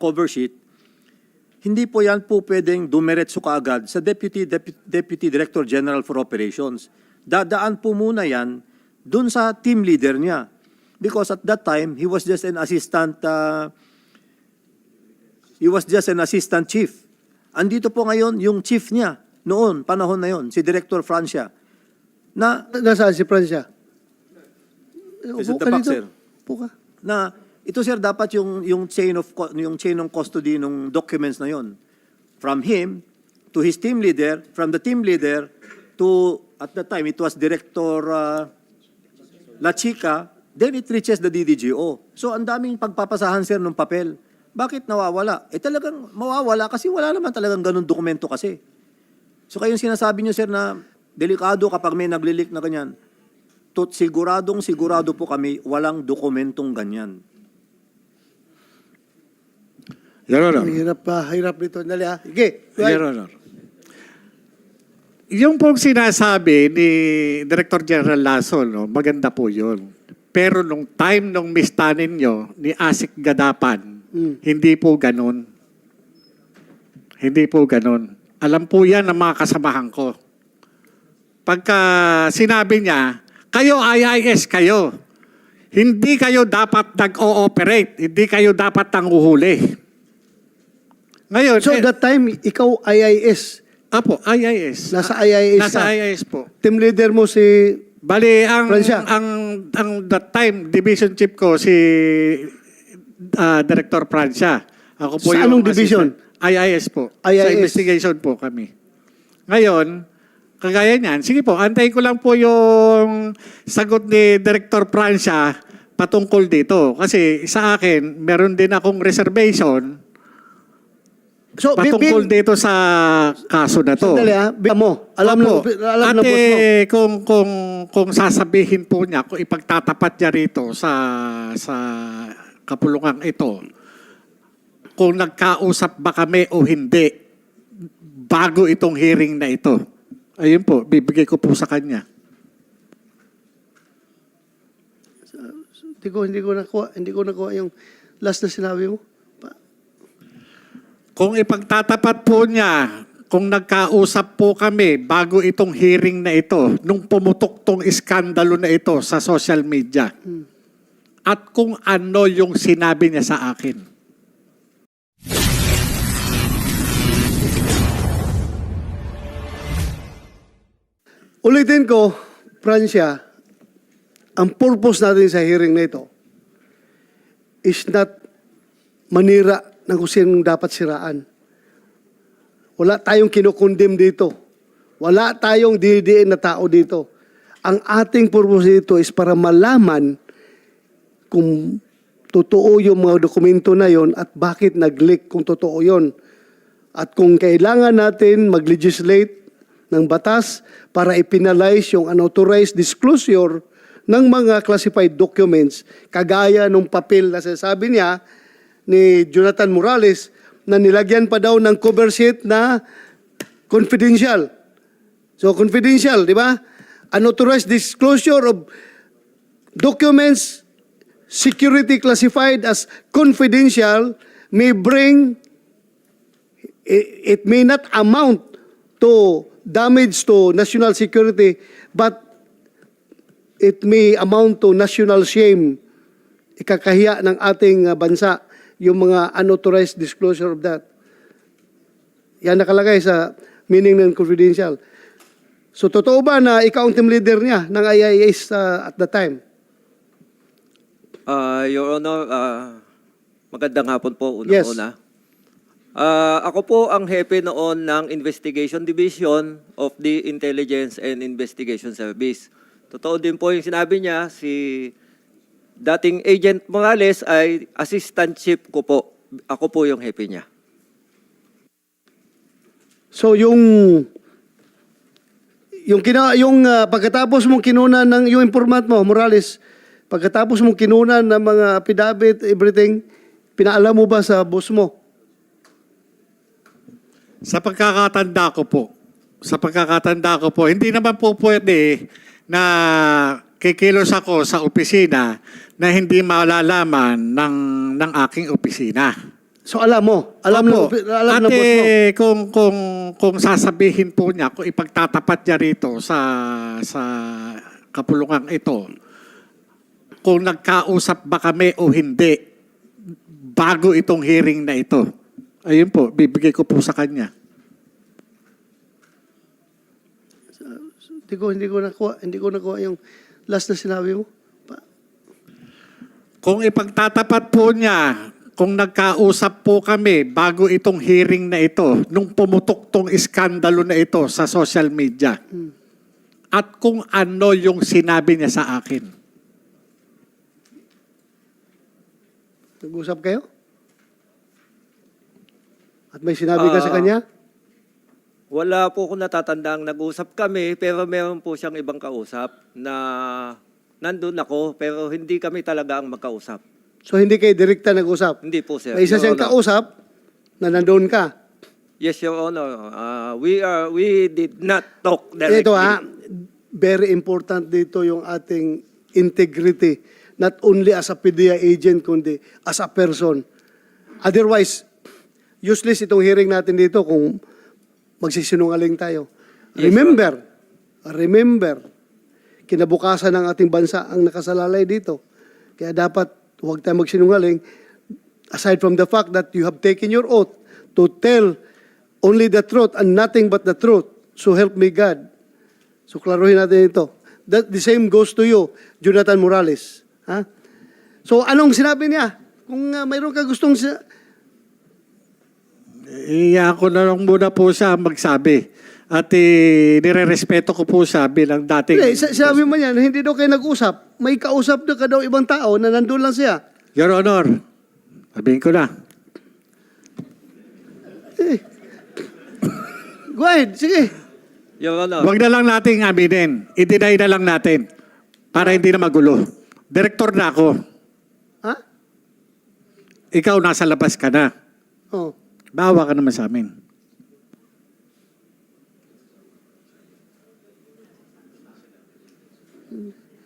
cover sheet, hindi po yan po pwedeng dumiretso kaagad sa Deputy Director General for Operations. Dadaan po muna yan dun sa team leader niya. Because at that time, he was just an assistant chief. Andito po ngayon yung chief niya noon, panahon na yon, si Director Francia. Nasaan si Francia? Is it the back, sir? Puka. Na ito sir dapat yung chain of custody ng documents na yon, from him to his team leader, from the team leader to, at that time it was Director La Chica, then it reaches the DDGO. So ang daming pagpapasahan sir ng papel. Bakit nawawala? Talagang mawawala kasi wala naman talagang ganun dokumento kasi. So kayong sinasabi niyo sir na delikado kapag may naglilik na ganyan. Sigurado po kami walang dokumentong ganyan. Your Honor. Hirap nito. Dali ha. Sige. Your Honor. Yung pong sinasabi ni Director General Lasso, no, maganda po yun. Pero nung time nung mistanin nyo ni Asik Gadapan, hindi po ganun. Hindi po ganun. Alam po yan ng mga kasamahan ko. Pagka sinabi niya, kayo IIS kayo. Hindi kayo dapat nag-ooperate. Hindi kayo dapat nanguhuli. Ngayon, So that time, ikaw IIS. Apo, IIS. Nasa IIS Nasa ka. IIS po. Team leader mo si... Bali, Francia. ang that time, division chief ko, si Director Francia. Ako po Sa yung anong division? IIS po. IIS. Sa investigation po kami. Ngayon, kagaya niyan, sige po, antayin ko lang po yung sagot ni Director Francia patungkol dito. Kasi sa akin, meron din akong reservation So, patungkol dito sa kaso na to. Sandali ha. Mo. Alam Opo. na At boss mo. kung sasabihin po niya, kung ipagtatapat niya rito sa kapulungan ito, kung nagkausap ba kami o hindi, bago itong hearing na ito. Ayun po, bibigay ko po sa kanya. Hindi ko nakuha yung last na sinabi mo. Kung ipagtatapat po niya, kung nagkausap po kami bago itong hearing na ito, nung pumutok tong iskandalo na ito sa social media, at kung ano yung sinabi niya sa akin. Ulitin ko, Francia, ang purpose natin sa hearing na ito is not manira ng kung sinong dapat siraan. Wala tayong kinukondem dito. Wala tayong dinidiin na tao dito. Ang ating purpose dito is para malaman kung totoo yung mga dokumento na yon at bakit nag-leak kung totoo yon. At kung kailangan natin mag-legislate ng batas para ipinalize yung unauthorized disclosure ng mga classified documents, kagaya ng papel na sinasabi niya ni Jonathan Morales na nilagyan pa daw ng cover sheet na confidential. So confidential, di ba? Unauthorized disclosure of documents security classified as confidential may bring, it may not amount to damage to national security, but it may amount to national shame. Ikakahiya ng ating bansa yung mga unauthorized disclosure of that. Yan nakalagay sa meaning ng confidential. So, totoo ba na ikaw ang team leader niya ng IIS at the time? Your Honor, magandang hapon po Yes. una-una. Ako po ang hepe noon ng Investigation Division of the Intelligence and Investigation Service. Totoo din po yung sinabi niya, si dating Agent Morales ay assistant chief ko po. Ako po yung hepe niya. So, pagkatapos mong kinunan ng yung informant mo, Morales, pagkatapos mong kinunan ng mga affidavit, everything, pinaalam mo ba sa boss mo? Sa pagkakatanda ko po, hindi naman po pwede na kikilos ako sa opisina na hindi malalaman ng aking opisina. So alam mo, alam ng Opo. boss mo. Kung sasabihin po niya, kung ipagtatapat niya rito sa kapulungan ito, kung nagkausap ba kami o hindi bago itong hearing na ito. Ayun po, bibigay ko po sa kanya. Hindi ko nakuha yung last na sinabi mo. Kung ipagtatapat po niya, kung nagkausap po kami bago itong hearing na ito, nung pumutok tong iskandalo na ito sa social media, at kung ano yung sinabi niya sa akin. Nag-usap kayo? At may sinabi ka sa kanya? Wala po akong natatandang nag-usap kami, pero meron po siyang ibang kausap na nandun ako, pero hindi kami talaga ang magkausap. So hindi kayo direkta nag-usap? Hindi po, sir. May isa Your siyang Honor. kausap na nandoon ka. Yes, Your Honor. We did not talk directly. Ito very important dito yung ating integrity. Not only as a PDEA agent, kundi as a person. Otherwise, useless itong hearing natin dito kung magsisinungaling tayo. Yes, Remember, kinabukasan ng ating bansa ang nakasalalay dito. Kaya dapat huwag tayo magsinungaling. Aside from the fact that you have taken your oath to tell only the truth and nothing but the truth. So help me God. So klaruhin natin ito. That the same goes to you, Jonathan Morales. Ha? So anong sinabi niya? Kung mayroon ka gustong Iya ko na lang muna po siya magsabi. At nire-respeto ko po siya bilang dating... Hindi, sabi mo niya, hindi daw kayo nag-usap. May kausap na ka daw ibang tao na nandun lang siya. Your Honor, sabihin ko na. Go ahead, sige. Your Honor. Huwag na lang nating aminin. I-deny na lang natin para hindi na magulo. Direktor na ako. Ha? Ikaw nasa labas ka na. Oh. Bawa ka naman sa amin.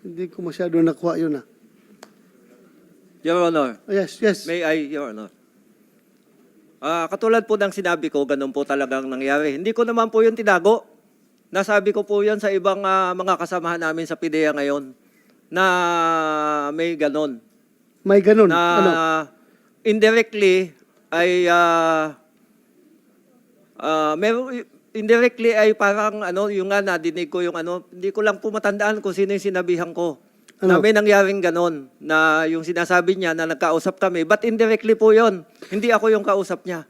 Hindi ko masyado nakuha yun Your Honor. Oh, yes. May I, Your Honor? Katulad po ng sinabi ko, ganun po talagang nangyari. Hindi ko naman po yun tinago. Nasabi ko po yan sa ibang mga kasamahan namin sa PIDEA ngayon na may ganun. May ganun. Na Ano? indirectly ay indirectly ay parang yung nga nadinig ko yung hindi ko lang po matandaan kung sino yung sinabihan ko. Ano? Na may nangyaring ganon, na yung sinasabi niya na nagkausap kami, but indirectly po yon. Hindi ako yung kausap niya.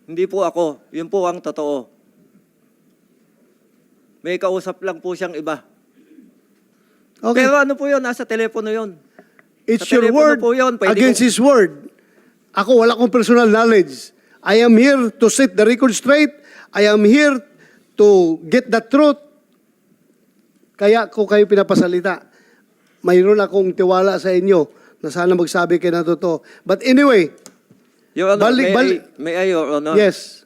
Hindi po ako. Yun po ang totoo. May kausap lang po siyang iba. Okay. Pero ano po yun? Nasa telepono yun. It's sa your telepono word po yun. Pwede against ko- his word. Ako, wala akong personal knowledge. I am here to set the record straight. I am here to get the truth. Kaya ko kayo pinapasalita. Mayroon akong tiwala sa inyo na sana magsabi kayo na totoo. But anyway, Your Honor, Balik- may I, Your Honor? yes.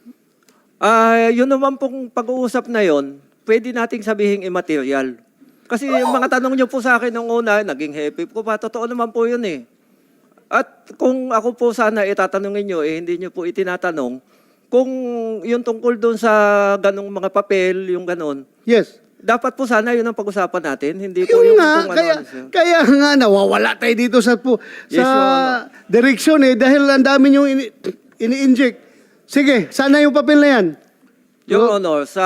Yun naman pong pag-uusap na yon, pwede nating sabihin immaterial. Kasi yung mga tanong niyo po sa akin nung una, naging happy ko pa. Totoo naman po yun eh. At kung ako po sana itatanungin niyo, hindi niyo po itinatanong, kung yung tungkol doon sa ganong mga papel, yung ganon, Yes. dapat po sana yun ang pag-usapan natin. Hindi po Yun yung nga, kung kaya, ano-ano, sir. kaya nga nawawala tayo dito sa Yes, Your Honor. direksyon dahil ang dami nyo ini-inject. Sige, sana yung papel na yan. Your Honor, sa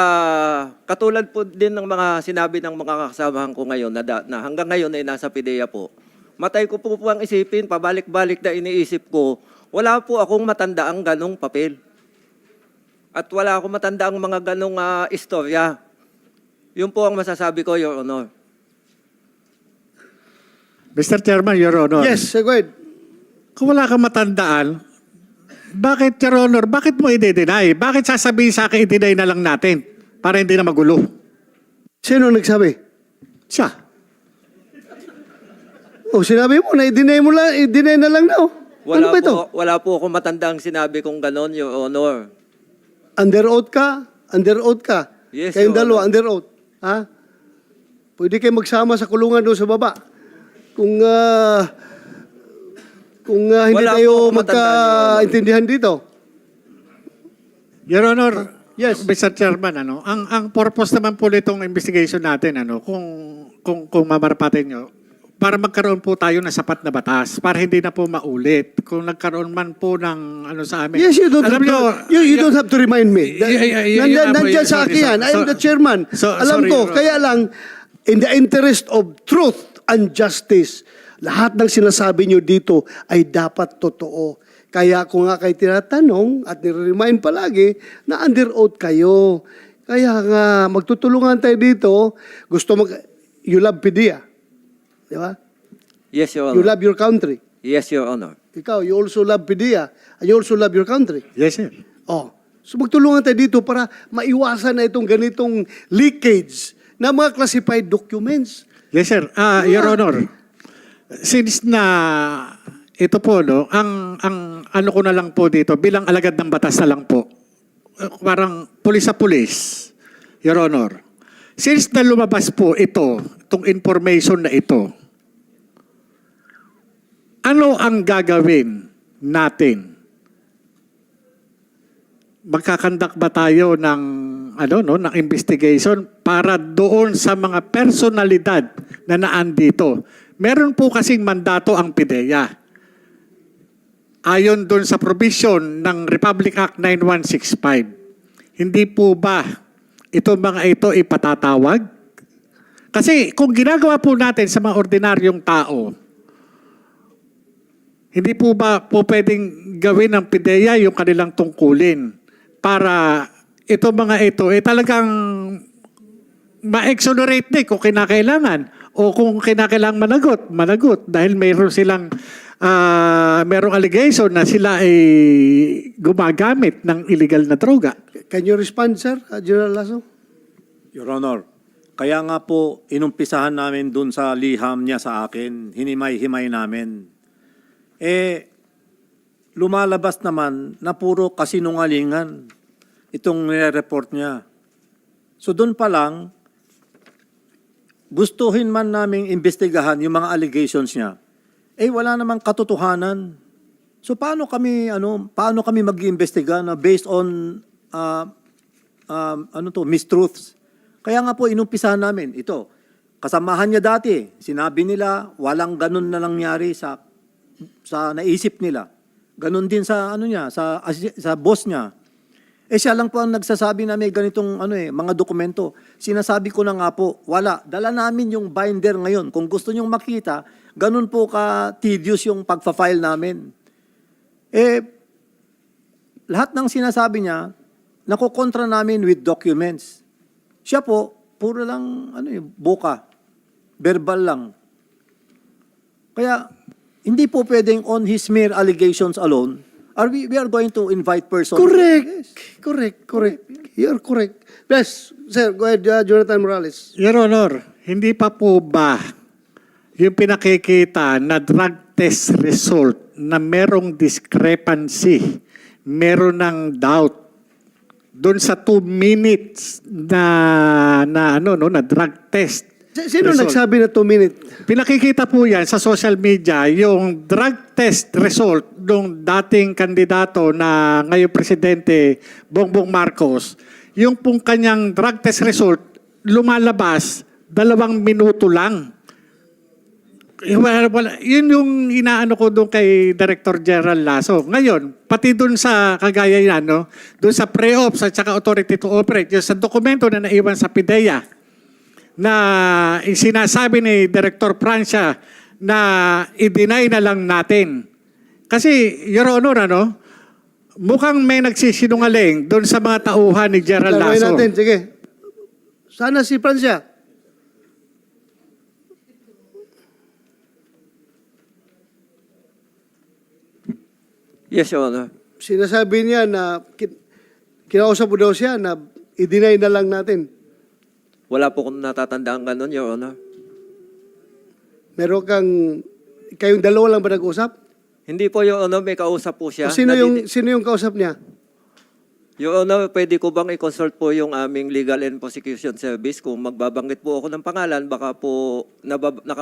katulad po din ng mga sinabi ng mga kasamahan ko ngayon na hanggang ngayon ay nasa PIDEA po, matay ko po ang isipin, pabalik-balik na iniisip ko, wala po akong matanda ang ganong papel. At wala akong matanda ang mga ganong istorya. Yun po ang masasabi ko, Your Honor. Mr. Chairman, Your Honor. Yes, go ahead. Kung wala kang matandaan, bakit, Your Honor, bakit mo i-deny? Bakit sasabihin sa akin, i-deny na lang natin para hindi na magulo? Sino nagsabi? Siya. Oh, sinabi mo na i-deny na lang na. Ano ba ito? Wala po akong matandang sinabi kong ganon, Your Honor. Under oath ka? Under oath ka? Yes, Kayong Your dalawa, Honor. under oath. Ha? Pwede kayo magsama sa kulungan doon sa baba. Kung Kung hindi Wala po tayo akong matandaan, Your Honor. magkaintindihan dito. Your Honor, Yes. Mr. Chairman, ang purpose naman po nitong investigation natin, kung mamarapatan nyo, para magkaroon po tayo ng sapat na batas, para hindi na po maulit. Kung nagkaroon man po ng sa amin. Yes, you don't, Alam have, nyo, to, you don't have to remind me. Nandyan sa akin yan. I am the chairman. Alam sorry, ko, Your Honor. kaya lang, in the interest of truth and justice, lahat ng sinasabi nyo dito ay dapat totoo. Kaya ako nga kayo tinatanong at nire-remind palagi na under oath kayo. Kaya nga, magtutulungan tayo dito. You love PDEA. Di ba? Yes, Your You Honor. love your country. Yes, Your Honor. Ikaw, you also love PDEA. And you also love your country. Yes, sir. Oh, so magtulungan tayo dito para maiwasan na itong ganitong leakage ng mga classified documents. Yes, sir. Your Honor, since na ito po, ang ano ko na lang po dito, bilang alagad ng batas na lang po, parang pulis sa pulis, Your Honor. Since na lumabas po itong information na ito, ano ang gagawin natin? Magkakandak ba tayo ng ng investigation para doon sa mga personalidad na naandito? Meron po kasing mandato ang PIDEA. Ayon doon sa provision ng Republic Act 9165. Hindi po ba itong mga ito ipatatawag? Kasi kung ginagawa po natin sa mga ordinaryong tao, hindi po ba po pwedeng gawin ng PIDEA yung kanilang tungkulin para ito mga ito talagang ma-exonerate din kung kinakailangan o kung kinakailangan managot dahil mayroon silang merong allegation na sila ay gumagamit ng illegal na droga. Can you respond, sir, General Lasso? Your Honor, kaya nga po inumpisahan namin dun sa liham niya sa akin, hinimay-himay namin. Lumalabas naman na puro kasinungalingan itong nire-report niya. So dun pa lang, gustuhin man naming imbestigahan yung mga allegations niya, wala namang katotohanan. So paano kami mag-iimbestiga na based on mistruths? Kaya nga po inumpisahan namin ito. Kasamahan niya dati, sinabi nila walang ganun na nangyari sa naisip nila. Ganun din sa sa boss niya. Siya lang po ang nagsasabi na may ganitong mga dokumento. Sinasabi ko na nga po, wala. Dala namin yung binder ngayon. Kung gusto nyong makita, ganun po ka-tedious yung pagpa-file namin. Lahat ng sinasabi niya, nakokontra namin with documents. Siya po, puro lang, boka. Verbal lang. Kaya, hindi po pwedeng on his mere allegations alone, we are going to invite persons. Correct. Yes. Correct. You're correct. Yes, sir, go ahead, Jonathan Morales. Your Honor, hindi pa po ba yung pinakikita na drug test result na merong discrepancy, meron ng doubt doon sa 2 minutes na drug test. Sino result? nagsabi na 2 minutes? Pinakikita po yan sa social media, yung drug test result ng dating kandidato na ngayong presidente, Bongbong Marcos, yung pong kanyang drug test result, lumalabas 2 minuto lang. Yun yung inaano ko doon kay Director General Lasso. Ngayon, pati doon sa kagaya yan, doon sa pre-ops at saka authority to operate, yung sa dokumento na naiwan sa PIDEA, na sinasabi ni Director Francia na i-deny na lang natin. Kasi, Your Honor, mukhang may nagsisinungaling doon sa mga tauhan ni General Tanungin Lasso. natin, sige. Sana si Francia. Yes, Your Honor. Sinasabi niya na kinausap mo daw siya na i-deny na lang natin. Wala po kung natatandaan ganun, Your Honor. Meron kayong dalawa lang ba nag-usap? Hindi po, Your Honor, may kausap po siya. O sino yung kausap niya? Your Honor, pwede ko bang i-consult po yung aming Legal and Prosecution Service kung magbabanggit po ako ng pangalan, baka po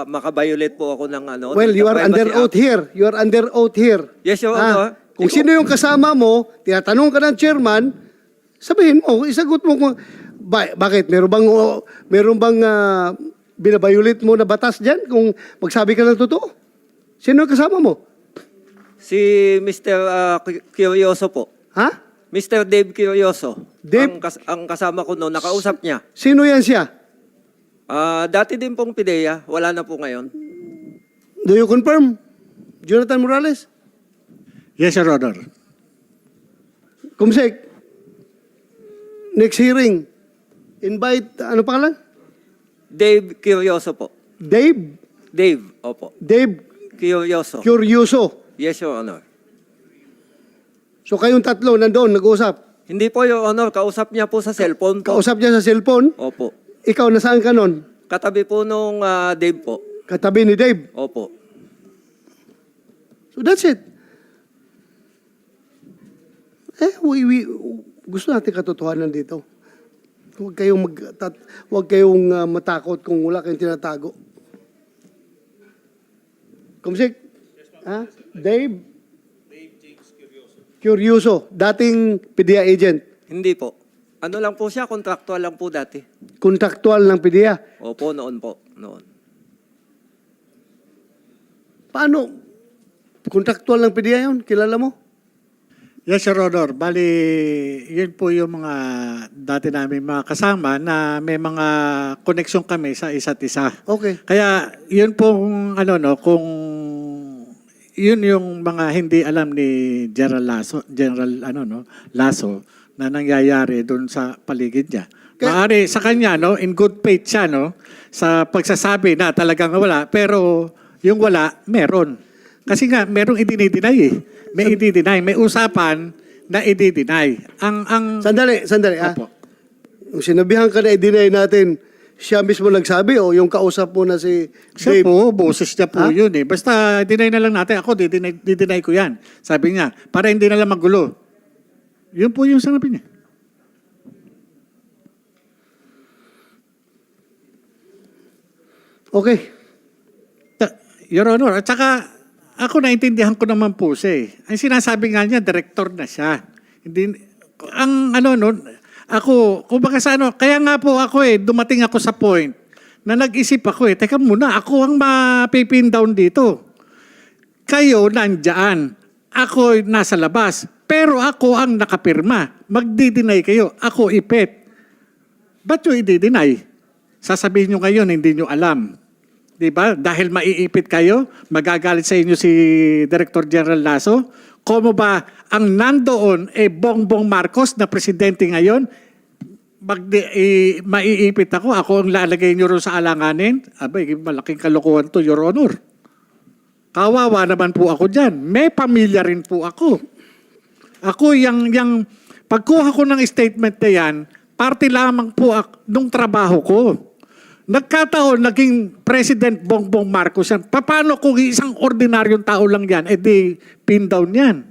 makabiolate po ako ng ano. Well, ng you are Privacy under Act. oath here. You are under oath here. Yes, Your Ah, Honor. kung sino yung kasama mo, tinatanong ka ng chairman, sabihin mo, isagot mo kung, bakit? Meron bang binabayulit mo na batas dyan kung magsabi ka ng totoo? Sino yung kasama mo? Si Mr. Curioso po. Ha? Mr. Dave Curioso. Dave? Ang kasama ko noon, nakausap niya. Sino yan siya? Dati din pong PIDEA, wala na po ngayon. Do you confirm? Jonathan Morales? Yes, Your Honor. Kumsek, next hearing, invite, ano pangalan? Dave Curioso po. Dave? Dave, opo. Dave Curioso. Curioso. Yes, Your Honor. So kayong tatlo nandoon, nag-uusap. Hindi po, Your Honor. Kausap niya po sa cellphone po. Kausap niya sa cellphone. Opo. Ikaw, nasaan ka nun? Katabi po nung Dave po. Katabi ni Dave. Opo. So that's it. Gusto natin katotohanan dito. Huwag kayong matakot kung wala kayong tinatago. Kumsik? Ha? Dave? Curioso. Dating PDEA agent. Hindi po. Ano lang po siya, contractual lang po dati. Kontraktual ng PDEA. Opo, noon po. Noon. Paano? Kontraktual ng PDEA yun? Kilala mo? Yes, Your Honor. Bali, yun po yung mga dati namin mga kasama na may mga koneksyon kami sa isa't isa. Okay. Kaya yun pong kung yun yung mga hindi alam ni General Lasso na nangyayari doon sa paligid niya. Maari sa kanya in good faith siya sa pagsasabi na talagang wala, pero yung wala meron. Kasi nga merong i-deny eh. May i-deny, may usapan na i-deny. Sandali. Opo. Yung sinabihan ka na i-deny natin, siya mismo nagsabi o yung kausap mo na si Siya Dave? po, boses niya po Ha? yun eh. Basta deny na lang natin. Ako, deny ko yan. Sabi niya, para hindi na lang magulo. Yun po yung sinabi niya. Okay. Your Honor, at saka ako naintindihan ko naman po siya eh. Ang sinasabi nga niya, director na siya. Hindi, ako, kumbaga sa kaya nga po ako dumating ako sa point na nag-isip ako teka muna, ako ang mapipin down dito. Kayo nandyan, ako nasa labas, pero ako ang nakapirma. Magdi-deny kayo, ako ipet. Ba't nyo i-deny? Sasabihin nyo ngayon, hindi nyo alam. Diba? Dahil maiipit kayo, magagalit sa inyo si Director General Lasso. Como ba ang nandoon Bongbong Marcos na presidente ngayon, maiipit ako ang lalagay nyo rin sa alanganin? Abay, malaking kalokohan to, Your Honor. Kawawa naman po ako dyan. May pamilya rin po ako. Ako, yung pagkuha ko ng statement na yan, parte lamang po nung trabaho ko. Nagkataon, naging President Bongbong Marcos yan. Paano kung isang ordinaryong tao lang yan, di pin down yan?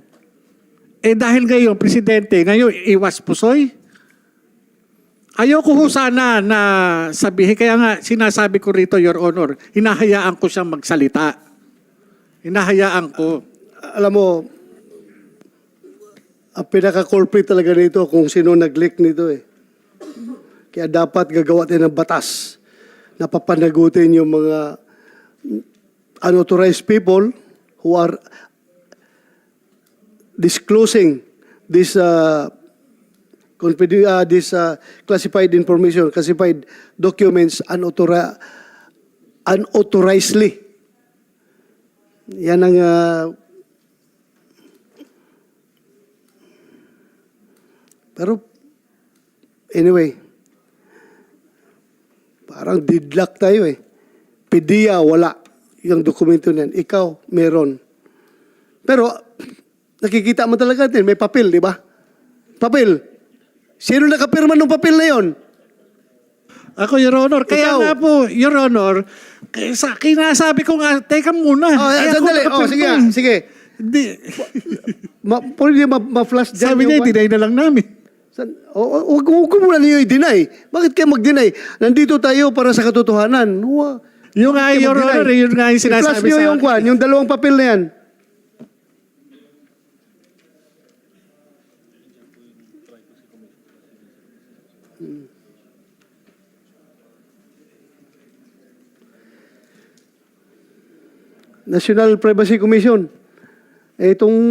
Dahil ngayon, Presidente, ngayon, iwas pusoy. Ayoko ho sana na sabihin, kaya nga sinasabi ko rito, Your Honor, hinahayaan ko siyang magsalita. Hinahayaan ko. Alam mo, ang pinaka-culprit talaga nito kung sino nag-leak nito eh. Kaya dapat gagawa tayo ng batas na papanagutin yung mga unauthorized people who are disclosing this classified information, classified documents unauthorizedly. Yan ang pero anyway, parang deadlock tayo eh. PDEA, wala. Yung dokumento niyan. Ikaw, meron. Pero, nakikita mo talaga din, may papel, di ba? Papel. Sino nakapirma ng papel na yon? Ako, Your Honor. Kaya Ikaw. nga po, Your Honor, kinasabi ko nga, teka muna. Sandali. Ako Sige. Hindi. Pwede ma-flash dyan. Sabi niya, yung- dinay na lang namin. Huwag ko muna niyo i-deny. Bakit kayo mag-deny? Nandito tayo para sa katotohanan. Yung nga, Your Honor, yun nga yung I-flash sinasabi niyo sa yung kwan, yung dalawang papel na yan. National Privacy Commission. Itong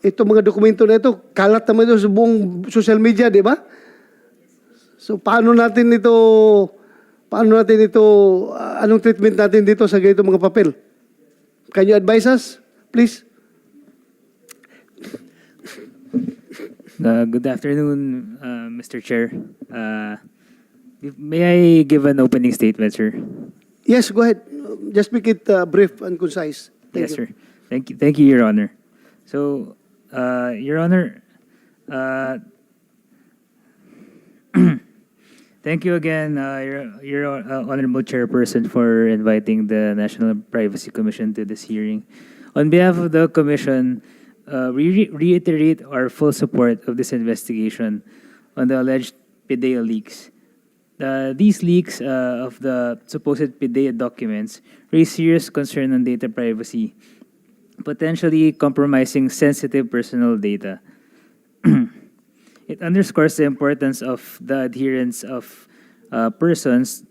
mga dokumento na ito, kalat naman ito sa buong social media, di ba? So paano natin ito, anong treatment natin dito sa ganito mga papel? Can you advise us, please? Good afternoon, Mr. Chair. May I give an opening statement, sir? Yes, go ahead. Just make it brief and concise. Thank Yes, you. sir. Thank you, Your Honor. So, Your Honor, thank you again, Your Honorable Chairperson, for inviting the National Privacy Commission to this hearing. On behalf of the Commission, we reiterate our full support of this investigation on the alleged PIDEA leaks. These leaks of the supposed PIDEA documents raise serious concern on data privacy, potentially compromising sensitive personal data. It underscores the importance of the adherence of persons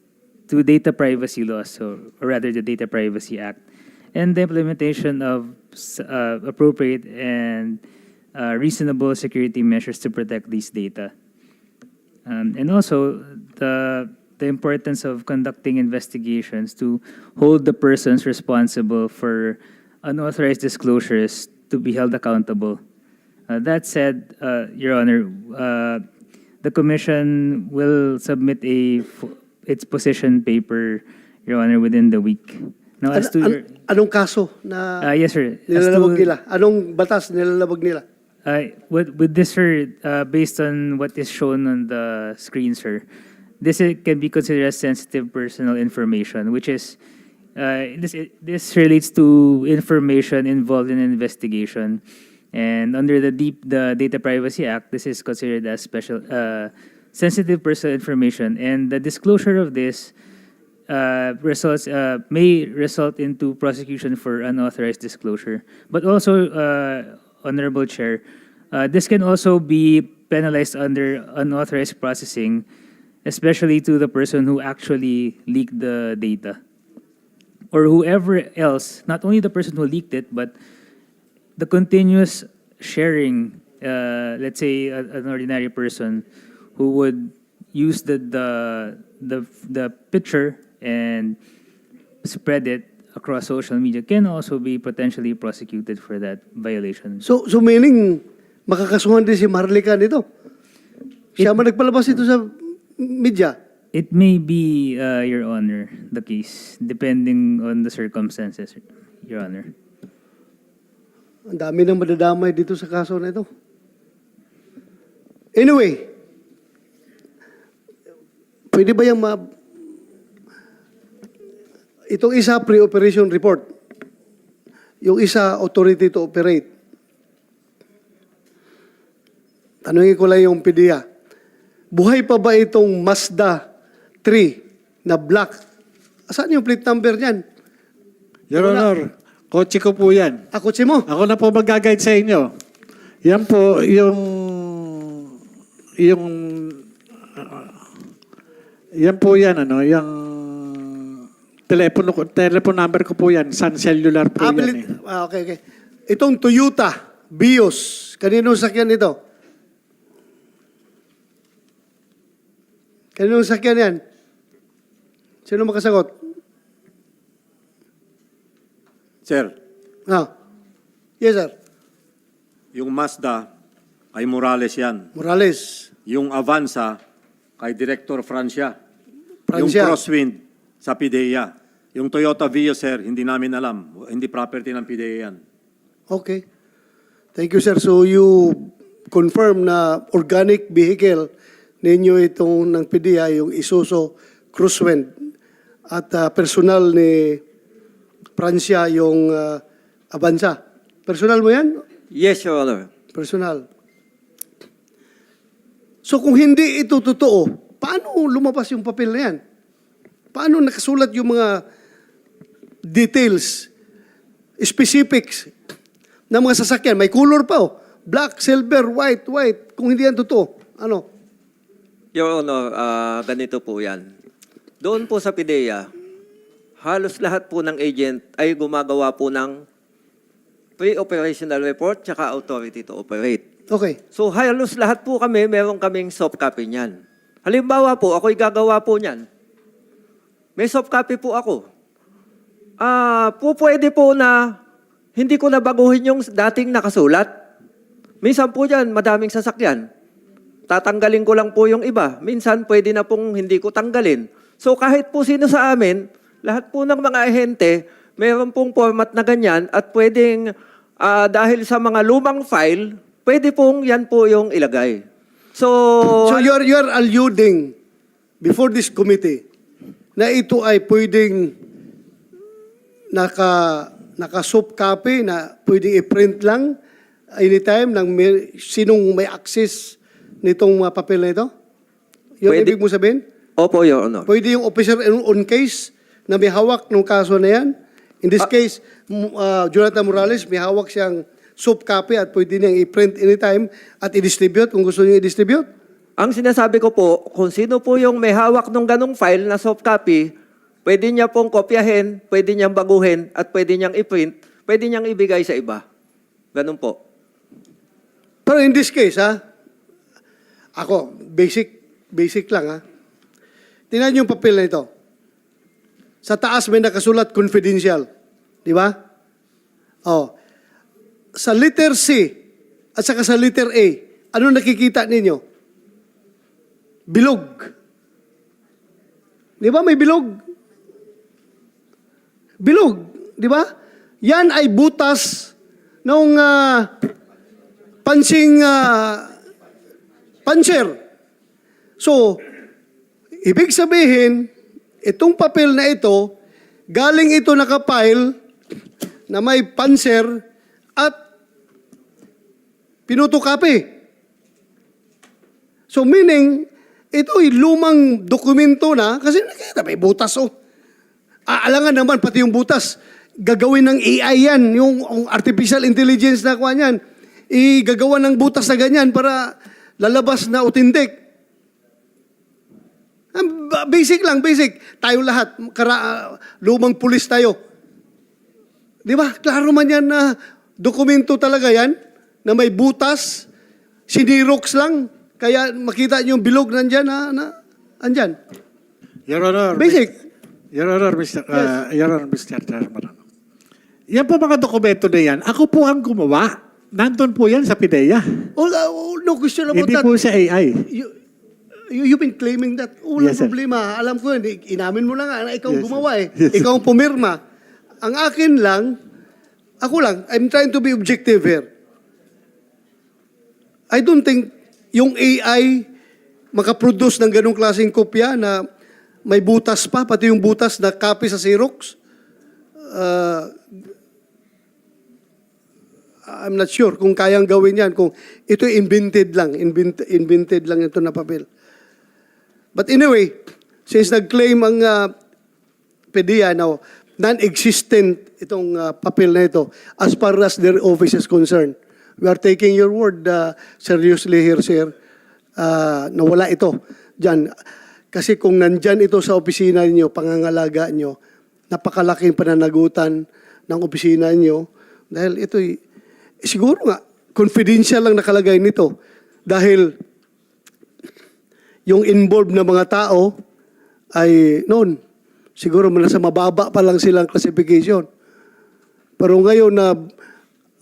to data privacy laws, or rather the Data Privacy Act, and the implementation of appropriate and reasonable security measures to protect these data. And also the importance of conducting investigations to hold the persons responsible for unauthorized disclosures to be held accountable. That said, Your Honor, the Commission will submit its position paper, Your Honor, within the week. Now, as to your, Anong kaso na yes, sir. nilalabag nila? Anong batas nilalabag nila? With this, sir, based on what is shown on the screen, sir, this can be considered as sensitive personal information, which is this relates to information involved in an investigation, and under the Data Privacy Act, this is considered as special sensitive personal information, and the disclosure of this may result into prosecution for unauthorized disclosure, but also, Honorable Chair, this can also be penalized under unauthorized processing, especially to the person who actually leaked the data, or whoever else, not only the person who leaked it, but the continuous sharing, let's say an ordinary person who would use the picture and spread it across social media can also be potentially prosecuted for that violation. So meaning, makakasuhan din si Marlica nito? Siya man nagpalabas ito sa media? It may be, Your Honor, the case, depending on the circumstances, Your Honor. Ang dami nang madadamay dito sa kaso na ito. Anyway, pwede ba yung itong isa pre-operation report, yung isa authority to operate. Tanungin ko lang yung PIDEA. Buhay pa ba itong Mazda 3 na black? Saan yung plate number niyan? Your Honor, kotse ko po yan. Kotse mo? Ako na po mag-guide sa inyo. Yan po yan po yan, yung telephone number ko po yan, Sun Cellular po yan. Okay. Itong Toyota Vios, kaninong sakyan ito? Kaninong sakyan yan? Sino makasagot? Sir, Yes, sir. yung Mazda kay Morales yan. Morales. Yung Avanza kay Director Francia. Yung Francia. Crosswind sa PIDEA. Yung Toyota Vios, sir, hindi namin alam. Hindi property ng PIDEA yan. Okay. Thank you, sir. So you confirm na organic vehicle ninyo itong ng PIDEA, yung Isuzu Crosswind. At personal ni Francia yung Avanza. Personal mo yan? Yes, Your Honor. Personal. So kung hindi ito totoo, paano lumabas yung papel na yan? Paano nakasulat yung mga details, specifics ng mga sasakyan? May color pa oh. Black, silver, white, white. Kung hindi yan totoo, ano? Your Honor, ganito po yan. Doon po sa PIDEA, halos lahat po ng agent ay gumagawa po ng pre-operational report tsaka authority to operate. Okay. So halos lahat po kami, meron kaming soft copy niyan. Halimbawa po, ako'y gagawa po niyan. May soft copy po ako. Pwede po na hindi ko na baguhin yung dating nakasulat. Minsan po dyan, madaming sasakyan. Tatanggalin ko lang po yung iba. Minsan, pwede na pong hindi ko tanggalin. So kahit po sino sa amin, lahat po ng mga ahente, meron pong format na ganyan at pwedeng, dahil sa mga lumang file, pwede pong yan po yung ilagay. So you're alluding before this committee na ito ay pwedeng naka-soft copy na pwedeng i-print lang anytime ng sinong may access nitong mga papel na ito? Yung Pwede. ibig mo sabihin? Opo, Your Honor. Pwede yung officer on case na may hawak ng kaso na yan? In this case, Jonathan Morales, may hawak siyang soft copy at pwede niyang i-print anytime at i-distribute kung gusto niyo i-distribute? Ang sinasabi ko po, kung sino po yung may hawak ng ganong file na soft copy, pwede niya pong kopyahin, pwede niyang baguhin, at pwede niyang i-print, pwede niyang ibigay sa iba. Ganun po. Pero in this case, ako, basic lang Tingnan niyo yung papel na ito. Sa taas may nakasulat confidential. Di ba? Oh. Sa letter C at saka sa letter A, ano nakikita ninyo? Bilog. Di ba may bilog? Bilog. Di ba? Yan ay butas ng puncher. So, ibig sabihin, itong papel na ito, galing ito nakapile na may puncher at pinutukapi. So, meaning, ito ay lumang dokumento na, kasi nakita may butas Alangan naman, pati yung butas, gagawin ng AI yan, yung artificial intelligence na kuha niyan. Igagawa ng butas na ganyan para lalabas na authentic. Basic lang, basic. Tayo lahat, lumang pulis tayo. Di ba? Klaro man yan na dokumento talaga yan, na may butas, sinirox lang, kaya makita niyo yung bilog nandyan, andyan. Your Honor. Basic. Your Honor, Mr. Chairman. Yan po mga dokumento na yan, ako po ang gumawa. Nandun po yan sa PIDEA. No question about Hindi that. po sa AI. You've been claiming that. Walang Yes, sir. problema. Alam ko yun. Inamin mo lang na ikaw Yes, gumawa sir. Yes, sir. Ikaw ang pumirma. Ang akin lang, I'm trying to be objective here. I don't think yung AI makaproduce ng ganong klaseng kopya na may butas pa, pati yung butas na copy sa Xerox. I'm not sure kung kayang gawin yan, kung ito invented lang ito na papel. But anyway, since nag-claim ang PDEA now, non-existent itong papel na ito as far as their office is concerned. We are taking your word seriously here, sir, na wala ito dyan. Kasi kung nandyan ito sa opisina niyo, pangangalaga niyo, napakalaking pananagutan ng opisina niyo, dahil ito'y siguro nga, confidential lang nakalagay nito. Dahil yung involved na mga tao ay noon, siguro nasa mababa pa lang silang classification. Pero ngayon na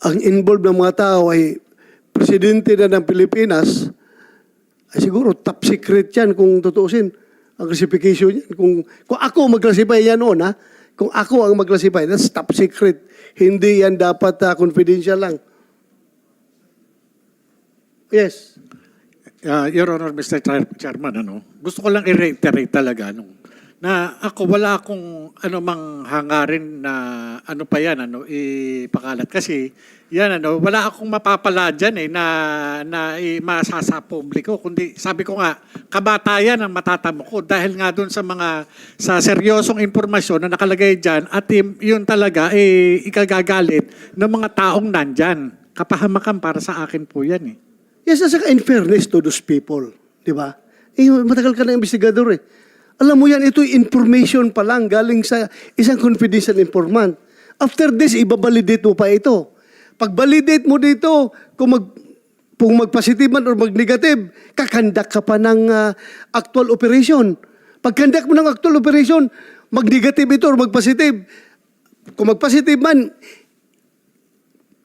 ang involved ng mga tao ay presidente na ng Pilipinas, ay siguro top secret yan kung tutuusin ang classification yan. Kung ako mag-classify yan noon, kung ako ang mag-classify, that's top secret. Hindi yan dapat confidential lang. Yes. Your Honor, Mr. Chairman, gusto ko lang i-reiterate talaga na ako wala akong mang hangarin na ano pa yan, ipakalat. Kasi yan wala akong mapapala dyan na masasa publiko. Kundi sabi ko nga, kabatayan ang matatamo ko dahil nga doon sa seryosong impormasyon na nakalagay dyan at yun talaga ikagagalit ng mga taong nandyan. Kapahamakan para sa akin po yan eh. Yes, at saka in fairness to those people, di ba? Matagal ka na investigador eh. Alam mo yan, ito information pa lang galing sa isang confidential informant. After this, ibabalidate mo pa ito. Pag validate mo dito, kung mag-positive man or mag-negative, kakandak ka pa ng actual operation. Pag kandak mo ng actual operation, mag-negative ito or mag-positive. Kung mag-positive man,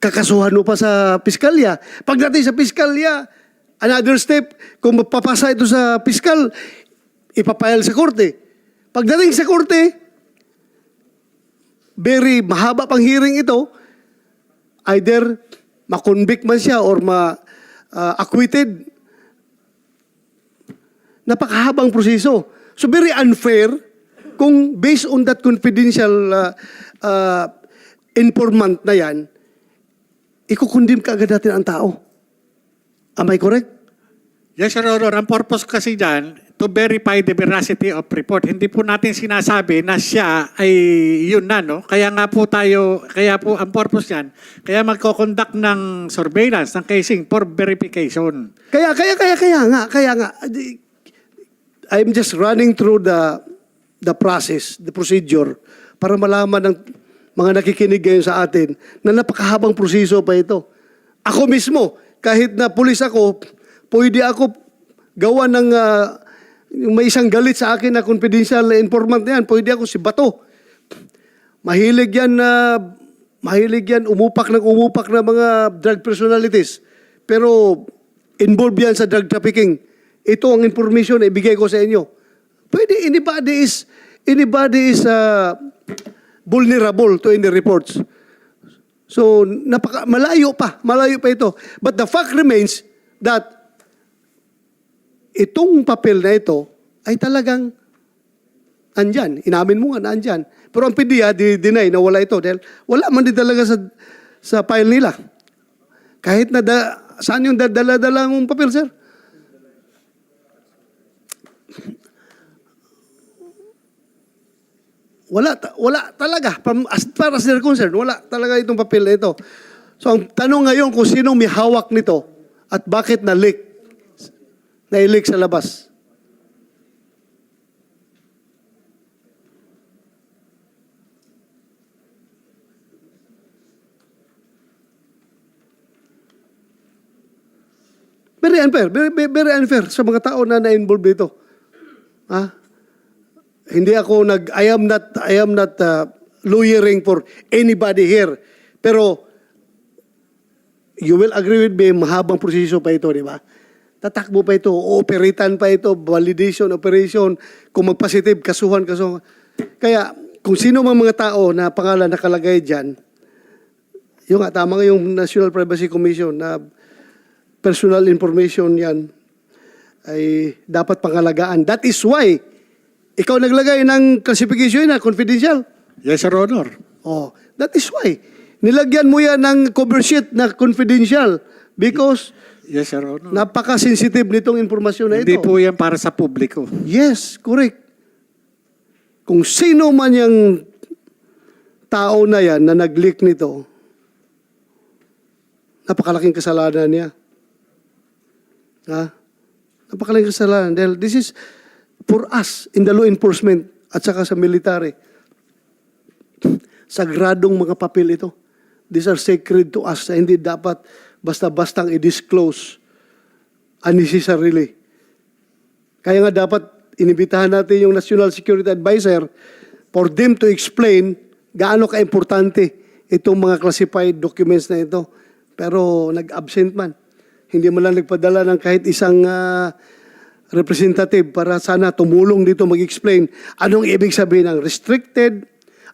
kakasuhan mo pa sa piskalya. Pagdating sa piskalya, another step, kung magpapasa ito sa piskal, ipapile sa korte. Pagdating sa korte, very mahaba pang hearing ito, either ma-convict man siya or ma-acquitted. Napakahabang proseso. So very unfair kung based on that confidential informant na yan, ikukundim ka agad natin ang tao. Am I correct? Yes, Your Honor. Ang purpose kasi dyan, to verify the veracity of report. Hindi po natin sinasabi na siya ay yun na, no? Kaya nga po kaya po ang purpose yan, kaya magko-conduct ng surveillance, ng casing for verification. Kaya nga. I'm just running through the process, the procedure, para malaman ng mga nakikinig ngayon sa atin na napakahabang proseso pa ito. Ako mismo, kahit na pulis ako, pwede ako gawa ng may isang galit sa akin na confidential informant na yan, pwede ako si Bato. Mahilig yan umupak ng mga drug personalities. Pero involved yan sa drug trafficking. Ito ang information na ibigay ko sa inyo. Pwede, anybody is vulnerable to any reports. So, malayo pa ito. But the fact remains that itong papel na ito ay talagang andyan. Inamin mo nga na andyan. Pero ang PDEA, deny na wala ito. Dahil wala man din talaga sa file nila. Kahit na saan yung dala-dala mong papel, sir? Wala talaga. As far as they're concerned, wala talaga itong papel na ito. So, ang tanong ngayon kung sinong may hawak nito at bakit na-leak sa labas. Very unfair. Very unfair sa mga tao na na-involve dito. Hindi ako I am not lawyering for anybody here. Pero you will agree with me, mahabang proseso pa ito, di ba? Tatakbo pa ito, operatan pa ito, validation, operation, kung mag-positive, kasuhan. Kaya, kung sino mang mga tao na pangalan nakalagay dyan, yung tama nga yung National Privacy Commission na personal information yan ay dapat pangalagaan. That is why, ikaw naglagay ng classification na confidential. Yes, Your Honor. Oh, that is why. Nilagyan mo yan ng cover sheet na confidential because Yes, Your Honor. napaka-sensitive nitong informasyon na ito. Hindi po yan para sa publiko. Yes, correct. Kung sino man yung tao na yan na nag-leak nito, napakalaking kasalanan niya. Napakalaking kasalanan. Dahil this is for us in the law enforcement at saka sa military. Sagradong mga papel ito. These are sacred to us. Hindi dapat basta-bastang i-disclose unnecessarily. Kaya nga dapat inibitahan natin yung National Security Advisor for them to explain gaano ka-importante itong mga classified documents na ito. Pero nag-absent man. Hindi mo lang nagpadala ng kahit isang representative para sana tumulong dito mag-explain anong ibig sabihin ng restricted,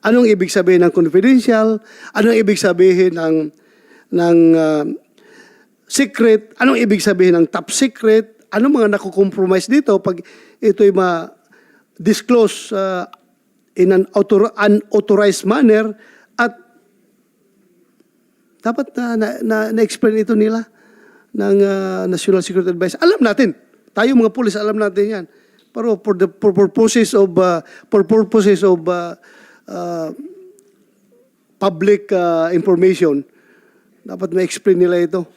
anong ibig sabihin ng confidential, anong ibig sabihin ng secret, anong ibig sabihin ng top secret, anong mga nakukompromise dito pag ito'y disclose in an unauthorized manner at dapat na-explain ito nila ng National Security Advice. Alam natin, tayo mga pulis, alam natin yan. Pero for purposes of public information, dapat ma-explain nila ito.